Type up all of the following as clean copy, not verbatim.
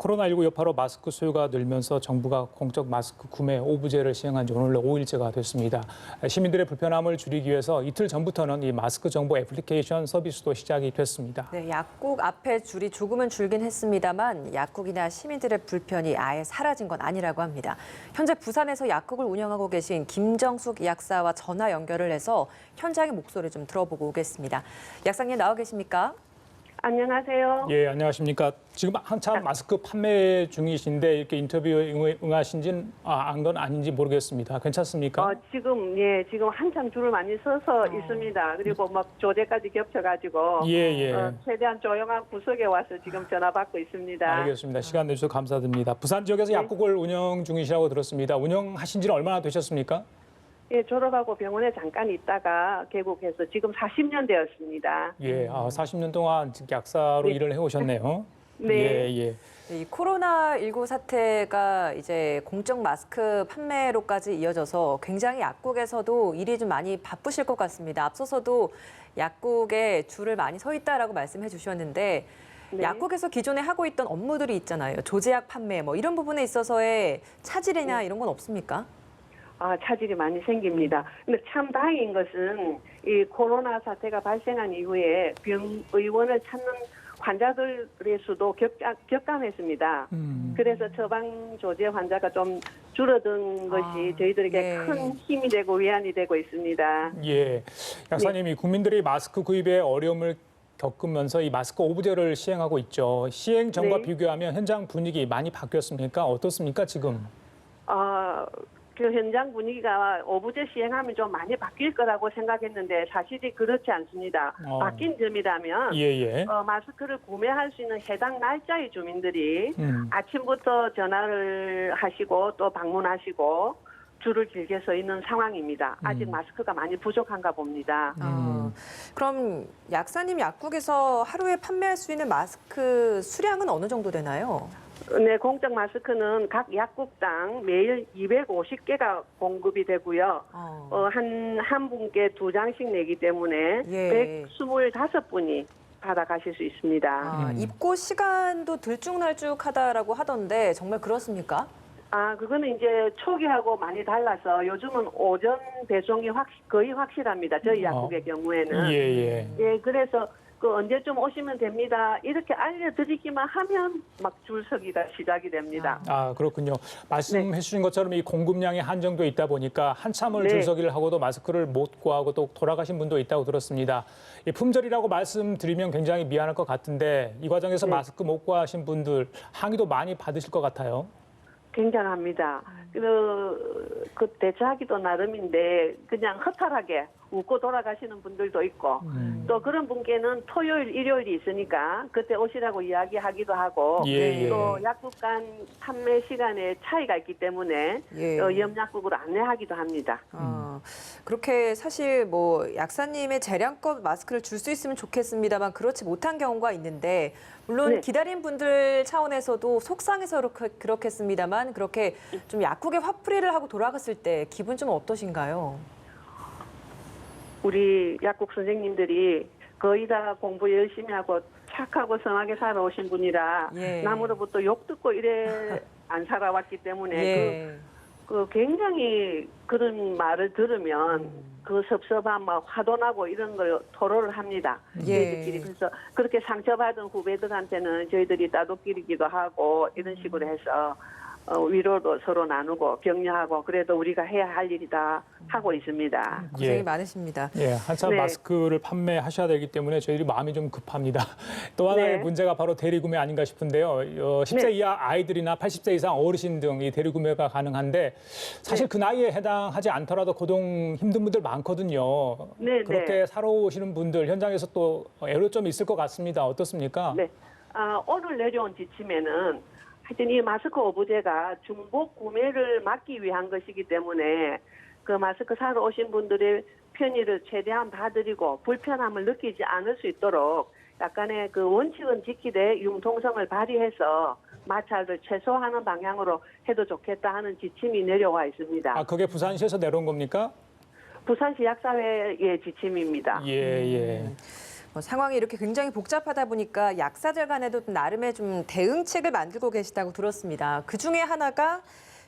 코로나19 여파로 마스크 수요가 늘면서 정부가 공적 마스크 구매 오부제를 시행한 지 오늘로 5일째가 됐습니다. 시민들의 불편함을 줄이기 위해서 이틀 전부터는 이 마스크 정보 애플리케이션 서비스도 시작이 됐습니다. 네, 약국 앞에 줄이 조금은 줄긴 했습니다만 약국이나 시민들의 불편이 아예 사라진 건 아니라고 합니다. 현재 부산에서 약국을 운영하고 계신 김정숙 약사와 전화 연결을 해서 현장의 목소리 좀 들어보고 오겠습니다. 약사님 나와 계십니까? 안녕하세요. 예, 안녕하십니까. 지금 한참 마스크 판매 중이신데 이렇게 인터뷰에 응하신지는 안 건 아닌지 모르겠습니다. 괜찮습니까? 지금 한참 줄을 많이 서서 있습니다. 그리고 막 조제까지 겹쳐가지고 최대한 조용한 구석에 와서 지금 전화 받고 있습니다. 알겠습니다. 시간 내주셔서 감사드립니다. 부산 지역에서 약국을 운영 중이시라고 들었습니다. 운영하신 지는 얼마나 되셨습니까? 예, 졸업하고 병원에 잠깐 있다가 개국해서 지금 40년 되었습니다. 예, 40년 동안 약사로 일을 해오셨네요. 네. 예. 이 코로나19 사태가 이제 공적 마스크 판매로까지 이어져서 굉장히 약국에서도 일이 좀 많이 바쁘실 것 같습니다. 앞서서도 약국에 줄을 많이 서 있다라고 말씀해 주셨는데 네. 약국에서 기존에 하고 있던 업무들이 있잖아요. 조제약 판매 뭐 이런 부분에 있어서의 차질이나 이런 건 없습니까? 차질이 많이 생깁니다. 근데 참 다행인 것은 이 코로나 사태가 발생한 이후에 병의원을 찾는 환자들의 수도 격감했습니다. 그래서 처방 조제 환자가 좀 줄어든 것이 저희들에게 큰 힘이 되고 위안이 되고 있습니다. 예, 약사님이 국민들이 마스크 구입에 어려움을 겪으면서 이 마스크 오부제를 시행하고 있죠. 시행 전과 비교하면 현장 분위기 많이 바뀌었습니까? 어떻습니까, 지금? 그 현장 분위기가 오부제 시행하면 좀 많이 바뀔 거라고 생각했는데 사실이 그렇지 않습니다. 바뀐 점이라면 마스크를 구매할 수 있는 해당 날짜의 주민들이 아침부터 전화를 하시고 또 방문하시고 줄을 길게 서 있는 상황입니다. 아직 마스크가 많이 부족한가 봅니다. 그럼 약사님 약국에서 하루에 판매할 수 있는 마스크 수량은 어느 정도 되나요? 네, 공적 마스크는 각 약국당 매일 250개가 공급이 되고요. 한 분께 2장씩 내기 때문에 125분이 받아가실 수 있습니다. 입고 시간도 들쭉날쭉하다라고 하던데 정말 그렇습니까? 그거는 이제 초기하고 많이 달라서 요즘은 오전 배송이 거의 확실합니다. 저희 약국의 경우에는. 예, 그래서 언제쯤 오시면 됩니다. 이렇게 알려드리기만 하면 막 줄서기가 시작이 됩니다. 그렇군요. 말씀해 주신 것처럼 이 공급량이 한정돼 있다 보니까 한참을 줄서기를 하고도 마스크를 못 구하고 또 돌아가신 분도 있다고 들었습니다. 이 품절이라고 말씀드리면 굉장히 미안할 것 같은데 이 과정에서 마스크 못 구하신 분들 항의도 많이 받으실 것 같아요. 굉장합니다. 그 대처하기도 나름인데 그냥 허탈하게 웃고 돌아가시는 분들도 있고 또 그런 분께는 토요일, 일요일이 있으니까 그때 오시라고 이야기하기도 하고 또 약국 간 판매 시간에 차이가 있기 때문에 옆 약국으로 안내하기도 합니다. 그렇게 사실 뭐 약사님의 재량껏 마스크를 줄 수 있으면 좋겠습니다만 그렇지 못한 경우가 있는데 물론 기다린 분들 차원에서도 속상해서 그렇겠습니다만 그렇게 좀 약국에 화풀이를 하고 돌아갔을 때 기분 좀 어떠신가요? 우리 약국 선생님들이 거의 다 공부 열심히 하고 착하고 성하게 살아오신 분이라 남으로부터 욕 듣고 이래 안 살아왔기 때문에 굉장히 그런 말을 들으면 그 섭섭함, 막 화도 나고 이런 걸 토로를 합니다. 저희들끼리. 그래서 그렇게 상처받은 후배들한테는 저희들이 따독기리기도 하고 이런 식으로 해서 위로도 서로 나누고 격려하고 그래도 우리가 해야 할 일이다 하고 있습니다. 고생이 많으십니다. 한참 마스크를 판매하셔야 되기 때문에 저희들이 마음이 좀 급합니다. 또 하나의 문제가 바로 대리구매 아닌가 싶은데요. 10세 이하 아이들이나 80세 이상 어르신 등 이 대리구매가 가능한데 사실 그 나이에 해당하지 않더라도 거동 힘든 분들 많거든요. 그렇게 살아오시는 분들 현장에서 또 애로점이 있을 것 같습니다. 어떻습니까? 오늘 내려온 지침에는 하여튼 이 마스크 오부제가 중복 구매를 막기 위한 것이기 때문에 그 마스크 사러 오신 분들의 편의를 최대한 봐드리고 불편함을 느끼지 않을 수 있도록 약간의 그 원칙은 지키되 융통성을 발휘해서 마찰을 최소화하는 방향으로 해도 좋겠다 하는 지침이 내려와 있습니다. 그게 부산시에서 내려온 겁니까? 부산시 약사회의 지침입니다. 뭐 상황이 이렇게 굉장히 복잡하다 보니까 약사들 간에도 나름의 좀 대응책을 만들고 계시다고 들었습니다. 그 중에 하나가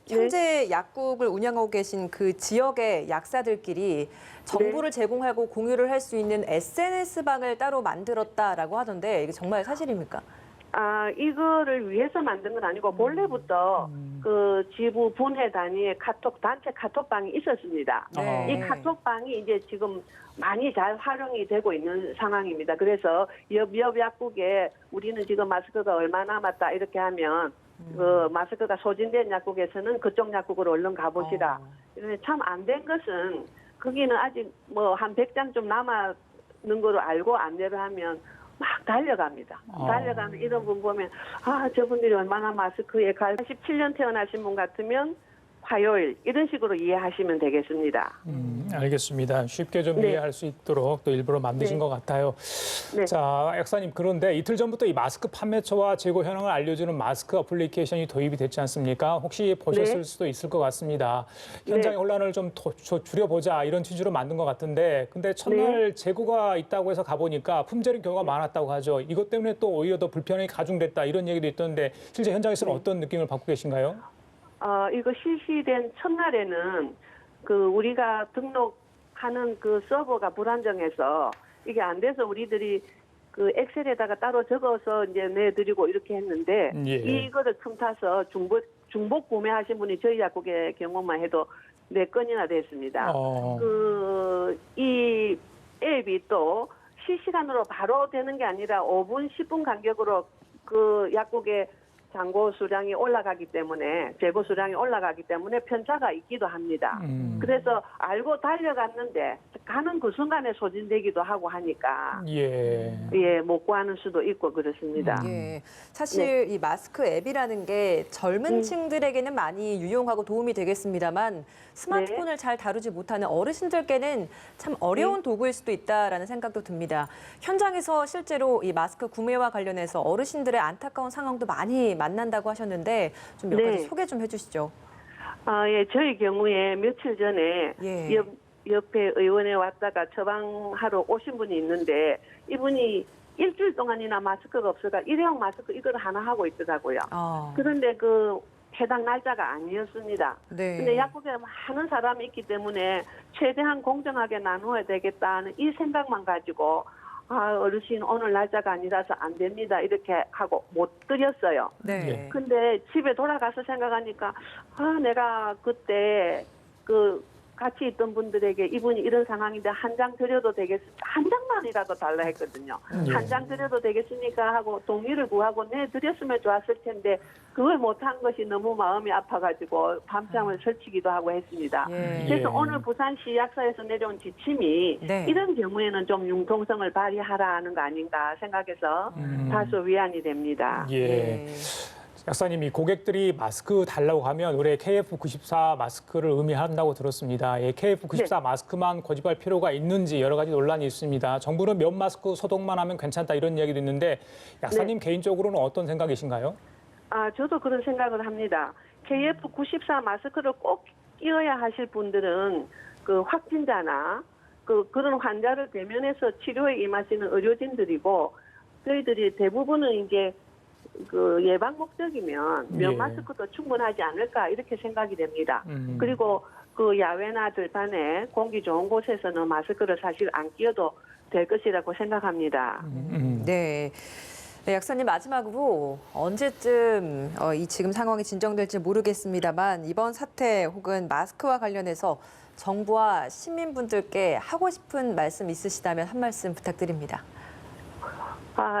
현재 약국을 운영하고 계신 그 지역의 약사들끼리 정보를 제공하고 공유를 할 수 있는 SNS방을 따로 만들었다라고 하던데 이게 정말 사실입니까? 이거를 위해서 만든 건 아니고 본래부터 그 지부 분회 단위의 단체 카톡방이 있었습니다. 네. 이 카톡방이 이제 지금 많이 잘 활용이 되고 있는 상황입니다. 그래서 옆 약국에 우리는 지금 마스크가 얼마 남았다 이렇게 하면 그 마스크가 소진된 약국에서는 그쪽 약국으로 얼른 가보시라. 참 안 된 것은 거기는 아직 뭐 한 100장 좀 남았는 거로 알고 안내를 하면 막 달려갑니다. 달려가는 이런 분 보면 저분들이 얼마나 마스크에 17년 태어나신 분 같으면 화요일 이런 식으로 이해하시면 되겠습니다. 알겠습니다. 쉽게 좀 이해할 수 있도록 또 일부러 만드신 것 같아요. 네. 자, 약사님 그런데 이틀 전부터 이 마스크 판매처와 재고 현황을 알려주는 마스크 어플리케이션이 도입이 됐지 않습니까? 혹시 보셨을 수도 있을 것 같습니다. 현장의 혼란을 좀 줄여보자 이런 취지로 만든 것 같은데 근데 첫날 재고가 있다고 해서 가보니까 품절인 경우가 많았다고 하죠. 이것 때문에 또 오히려 더 불편이 가중됐다 이런 얘기도 있던데 실제 현장에서는 어떤 느낌을 받고 계신가요? 이거 실시된 첫날에는 그 우리가 등록하는 그 서버가 불안정해서 이게 안 돼서 우리들이 그 엑셀에다가 따로 적어서 이제 내드리고 이렇게 했는데 이거를 틈타서 중복 구매하신 분이 저희 약국의 경우만 해도 4건이나 됐습니다. 이 앱이 또 실시간으로 바로 되는 게 아니라 5분, 10분 간격으로 그 약국에 잔고 수량이 올라가기 때문에 재고 수량이 올라가기 때문에 편차가 있기도 합니다. 그래서 알고 달려갔는데 가는 그 순간에 소진되기도 하고 하니까 못 구하는 수도 있고 그렇습니다. 사실 이 마스크 앱이라는 게 젊은 층들에게는 많이 유용하고 도움이 되겠습니다만 스마트폰을 잘 다루지 못하는 어르신들께는 참 어려운 도구일 수도 있다라는 생각도 듭니다. 현장에서 실제로 이 마스크 구매와 관련해서 어르신들의 안타까운 상황도 많이 만난다고 하셨는데 좀 몇 가지 소개 좀 해주시죠. 저희 경우에 며칠 전에 옆에 의원에 왔다가 처방하러 오신 분이 있는데 이분이 일주일 동안이나 마스크가 없어가 일회용 마스크 이걸 하나 하고 있더라고요. 그런데 그 해당 날짜가 아니었습니다. 근데 약국에 많은 사람이 있기 때문에 최대한 공정하게 나누어야 되겠다는 이 생각만 가지고 어르신 오늘 날짜가 아니라서 안 됩니다. 이렇게 하고 못 드렸어요. 근데 집에 돌아가서 생각하니까 내가 그때 그 같이 있던 분들에게 이분이 이런 상황인데 한 장 드려도 한 장만이라도 달라 했거든요. 한 장 드려도 되겠습니까 하고 동의를 구하고 내드렸으면 좋았을 텐데 그걸 못한 것이 너무 마음이 아파가지고 밤잠을 설치기도 하고 했습니다. 그래서 오늘 부산시 약사에서 내려온 지침이 이런 경우에는 좀 융통성을 발휘하라는 거 아닌가 생각해서 다소 위안이 됩니다. 약사님이 고객들이 마스크 달라고 하면 올해 KF94 마스크를 의미한다고 들었습니다. KF94 마스크만 고집할 필요가 있는지 여러 가지 논란이 있습니다. 정부는 면 마스크 소독만 하면 괜찮다 이런 이야기도 있는데 약사님 개인적으로는 어떤 생각이신가요? 저도 그런 생각을 합니다. KF94 마스크를 꼭 끼워야 하실 분들은 그 확진자나 그런 환자를 대면해서 치료에 임하시는 의료진들이고 저희들이 대부분은 이제 그 예방 목적이면 면 마스크도 충분하지 않을까 이렇게 생각이 됩니다. 그리고 그 야외나 들판에 공기 좋은 곳에서는 마스크를 사실 안 끼워도 될 것이라고 생각합니다. 약사님 마지막으로 언제쯤 이 지금 상황이 진정될지 모르겠습니다만 이번 사태 혹은 마스크와 관련해서 정부와 시민분들께 하고 싶은 말씀 있으시다면 한 말씀 부탁드립니다.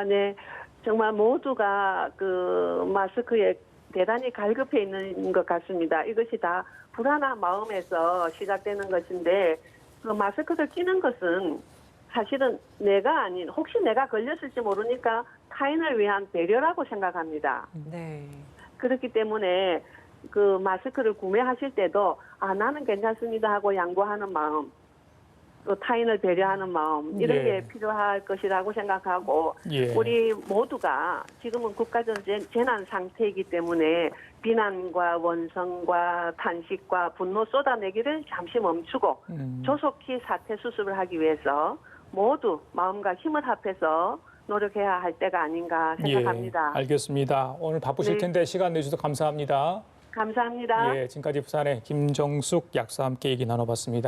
네. 정말 모두가 그 마스크에 대단히 갈급해 있는 것 같습니다. 이것이 다 불안한 마음에서 시작되는 것인데 그 마스크를 끼는 것은 사실은 혹시 내가 걸렸을지 모르니까 타인을 위한 배려라고 생각합니다. 그렇기 때문에 그 마스크를 구매하실 때도 나는 괜찮습니다 하고 양보하는 마음, 또 타인을 배려하는 마음 이런 게 필요할 것이라고 생각하고 우리 모두가 지금은 국가적 재난 상태이기 때문에 비난과 원성과 탄식과 분노 쏟아내기를 잠시 멈추고 조속히 사태 수습을 하기 위해서 모두 마음과 힘을 합해서 노력해야 할 때가 아닌가 생각합니다. 예, 알겠습니다. 오늘 바쁘실 네. 텐데 시간 내주셔서 감사합니다. 감사합니다. 예, 지금까지 부산의 김정숙 약사와 함께 얘기 나눠봤습니다.